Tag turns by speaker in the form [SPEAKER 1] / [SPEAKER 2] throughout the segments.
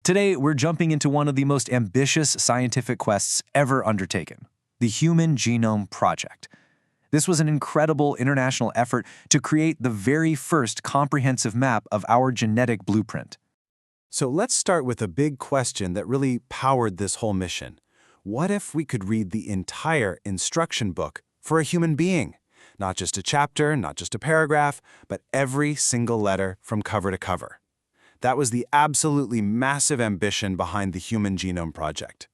[SPEAKER 1] Today, we're jumping into one of the most ambitious scientific quests ever undertaken, the Human Genome Project. This was an incredible international effort to create the very first comprehensive map of our genetic blueprint.
[SPEAKER 2] So let's start with a big question that really powered this whole mission. What if we could read the entire instruction book for a human being? Not just a chapter, not just a paragraph, but every single letter from cover to cover. That was the absolutely massive ambition behind the Human Genome Project.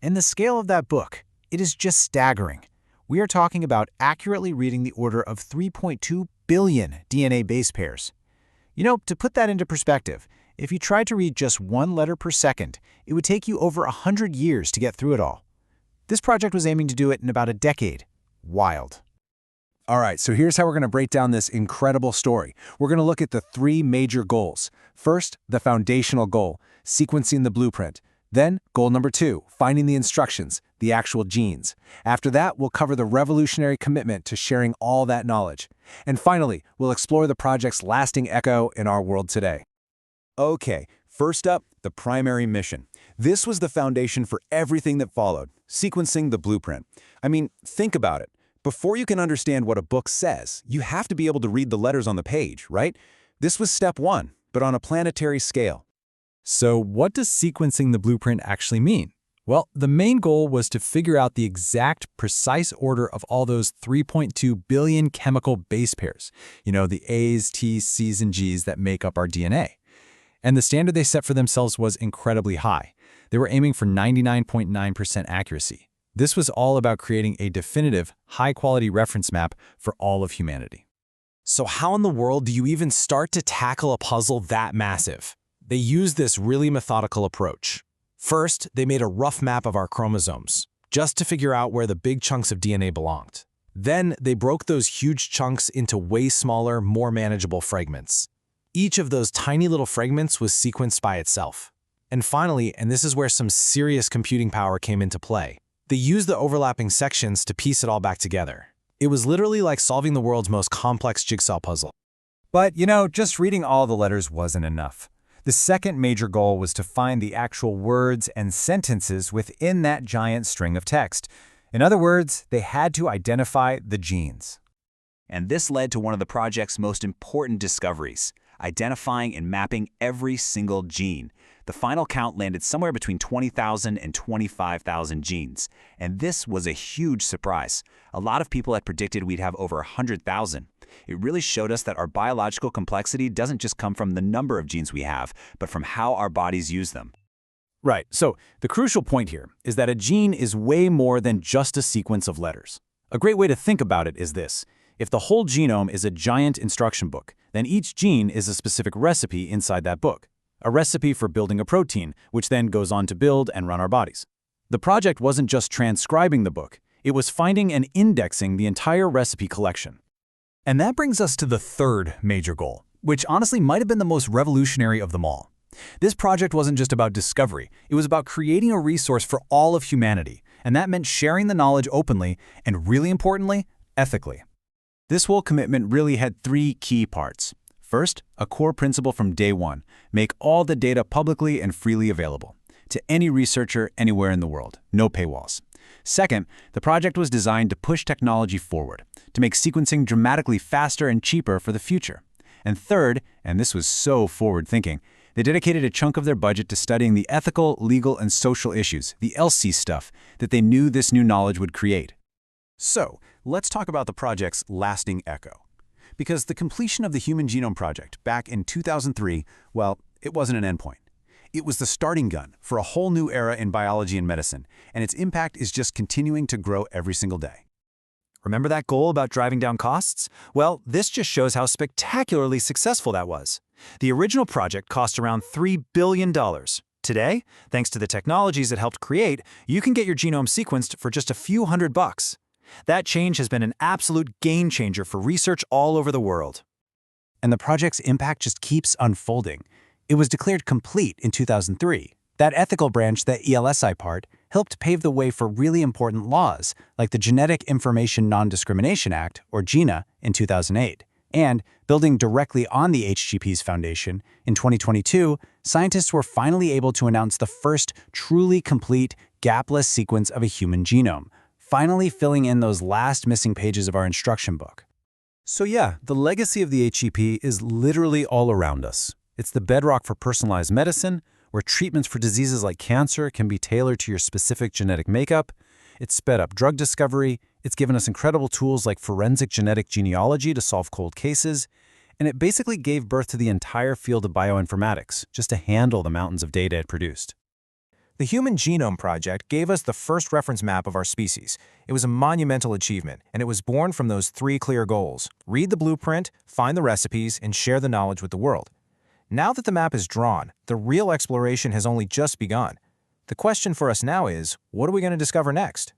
[SPEAKER 3] And the scale of that book, it is just staggering. We are talking about accurately reading the order of 3.2 billion DNA base pairs. You know, to put that into perspective, if you tried to read just one letter per second, it would take you over 100 years to get through it all. This project was aiming to do it in about a decade. Wild.
[SPEAKER 2] All right, so here's how we're going to break down this incredible story. We're going to look at the three major goals. First, the foundational goal, sequencing the blueprint. Then, goal number 2, finding the instructions, the actual genes. After that, we'll cover the revolutionary commitment to sharing all that knowledge. And finally, we'll explore the project's lasting echo in our world today. Okay, first up, the primary mission. This was the foundation for everything that followed, sequencing the blueprint. I mean, think about it. Before you can understand what a book says, you have to be able to read the letters on the page, right? This was step 1, but on a planetary scale.
[SPEAKER 4] So what does sequencing the blueprint actually mean? Well, the main goal was to figure out the exact, precise order of all those 3.2 billion chemical base pairs. You know, the A's, T's, C's, and G's that make up our DNA. And the standard they set for themselves was incredibly high. They were aiming for 99.9% accuracy. This was all about creating a definitive, high-quality reference map for all of humanity.
[SPEAKER 5] So how in the world do you even start to tackle a puzzle that massive? They used this really methodical approach. First, they made a rough map of our chromosomes, just to figure out where the big chunks of DNA belonged. Then, they broke those huge chunks into way smaller, more manageable fragments. Each of those tiny little fragments was sequenced by itself. And finally, and this is where some serious computing power came into play, they used the overlapping sections to piece it all back together. It was literally like solving the world's most complex jigsaw puzzle.
[SPEAKER 3] But, you know, just reading all the letters wasn't enough. The second major goal was to find the actual words and sentences within that giant string of text. In other words, they had to identify the genes.
[SPEAKER 6] And this led to one of the project's most important discoveries, identifying and mapping every single gene. The final count landed somewhere between 20,000 and 25,000 genes. And this was a huge surprise. A lot of people had predicted we'd have over 100,000. It really showed us that our biological complexity doesn't just come from the number of genes we have, but from how our bodies use them.
[SPEAKER 2] Right, so the crucial point here is that a gene is way more than just a sequence of letters. A great way to think about it is this. If the whole genome is a giant instruction book, then each gene is a specific recipe inside that book. A recipe for building a protein, which then goes on to build and run our bodies. The project wasn't just transcribing the book, it was finding and indexing the entire recipe collection.
[SPEAKER 4] And that brings us to the third major goal, which honestly might have been the most revolutionary of them all. This project wasn't just about discovery, it was about creating a resource for all of humanity, and that meant sharing the knowledge openly and, really importantly, ethically.
[SPEAKER 2] This whole commitment really had 3 key parts. First, a core principle from day 1, make all the data publicly and freely available to any researcher anywhere in the world, no paywalls. Second, the project was designed to push technology forward, to make sequencing dramatically faster and cheaper for the future. And third, and this was so forward-thinking, they dedicated a chunk of their budget to studying the ethical, legal, and social issues, the LC stuff, that they knew this new knowledge would create. So, let's talk about the project's lasting echo. Because the completion of the Human Genome Project back in 2003, well, it wasn't an endpoint. It was the starting gun for a whole new era in biology and medicine, and its impact is just continuing to grow every single day.
[SPEAKER 1] Remember that goal about driving down costs? Well, this just shows how spectacularly successful that was. The original project cost around $3 billion. Today, thanks to the technologies it helped create, you can get your genome sequenced for just a few $100. That change has been an absolute game changer for research all over the world.
[SPEAKER 2] And the project's impact just keeps unfolding. It was declared complete in 2003. That ethical branch, the ELSI part, helped pave the way for really important laws, like the Genetic Information Non-Discrimination Act, or GINA, in 2008.
[SPEAKER 3] And building directly on the HGP's foundation, in 2022, scientists were finally able to announce the first truly complete, gapless sequence of a human genome, finally filling in those last missing pages of our instruction book.
[SPEAKER 2] So yeah, the legacy of the HEP is literally all around us. It's the bedrock for personalized medicine, where treatments for diseases like cancer can be tailored to your specific genetic makeup. It's sped up drug discovery, it's given us incredible tools like forensic genetic genealogy to solve cold cases, and it basically gave birth to the entire field of bioinformatics, just to handle the mountains of data it produced.
[SPEAKER 5] The Human Genome Project gave us the first reference map of our species. It was a monumental achievement, and it was born from those three clear goals: read the blueprint, find the recipes, and share the knowledge with the world. Now that the map is drawn, the real exploration has only just begun. The question for us now is, what are we going to discover next?